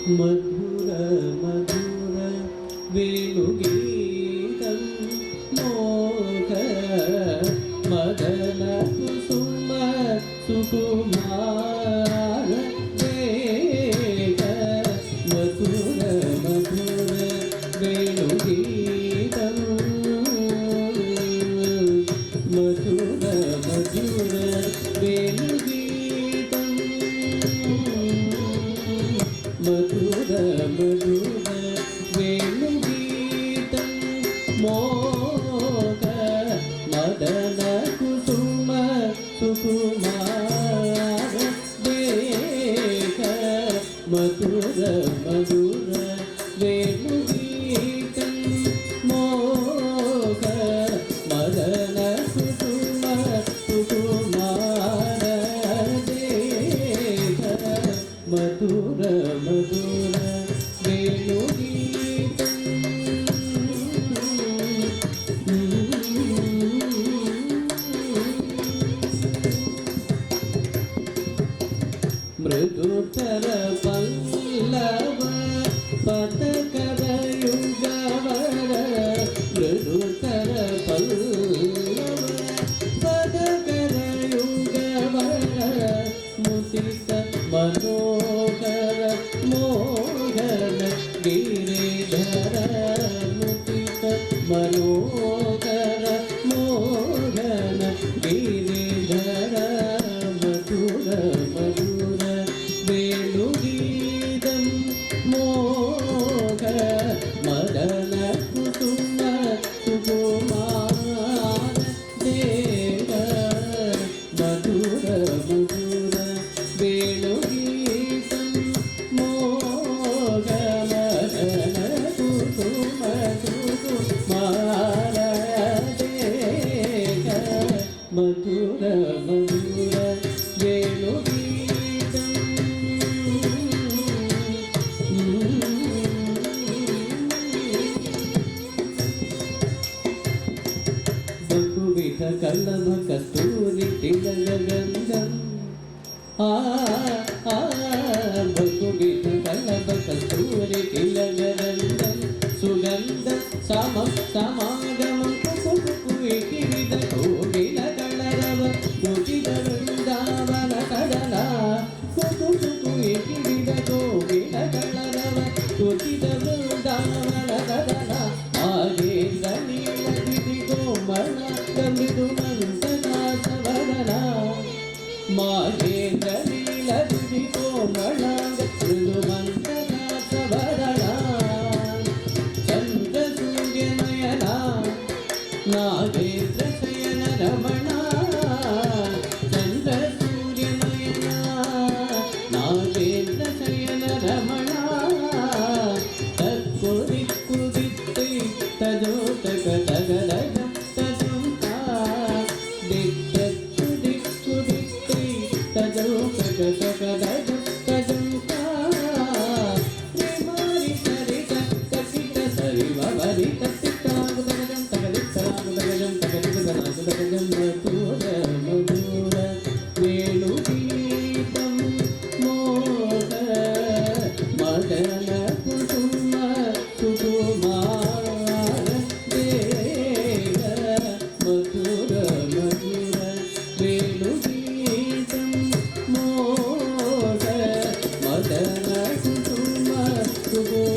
మధుర మధుర వేణుగీతం మోహ మదన కుసుమ సుకుమార వేగ మధుర మధుర వేణుగీతం మధుర మధుర వేణుగీతం మధుర మధుర వేణుగీతం మోహ మదన కుసుమ సుకుమార దేహ మధుర మధుర వేణుగీతం మోహ మదన కుసుమ సుకుమార దేహ మధుర మధుర వేణుగీతం మృదుతర పల్లవ పదకర యుగవర మృదుతర పల్లవ పదకర యుగవర ముసిత మనోహర మోహన గిరిధర ముసిత మనోహర మోహన గిరిధర మధుర మధుర వేణుగీతం మోహ మదన కుసుమ సుకుమార దేవ మధుర మధుర వేణుగీతం మోహ మదన కుసుమ సుకుమార దేవ మధుర మధుర వేణుగీతం బహువిధ కలభ కస్తూరి తిలక గంధం బహువిధ కలభ కస్తూరి తిలక గంధం సుగంధ సమాగమం కుకుకిరిద కోగిల కళరవ కుచిత వృందావన కళల కుకుకిరిద కోగిల కళరవ కుచిత వృందావన కళల ఆగేంద్ర నీలగిరి కోమళ గమిదు మంతనాసవదన మాగేంద్ర నీలగిరి కోమళ గమిదు మంతనాసవదన చంద్ర సూర్యనయన నాగేంద్ర శయన రమణ చంద్ర సూర్యనయన నాగేంద్ర శయన రమణ తక్కురి కుదిత్తి తజోతక తగలగ తజుంకా దిక్కు దిక్కు దిక్కు తజోతక తగలగ తజుంకా రిమారి సరిత కసిత సరివ వరిత సితాగుదగం తగలిత్తరాగుదగం తగలిగదనాగుదగం మధుర మధుర వేణుగీతం మోహ మదన కుసుమ సుకుమార దేహ మధుర మధుర వేణుగీతం మోహ మదన కుసుమ సుకుమార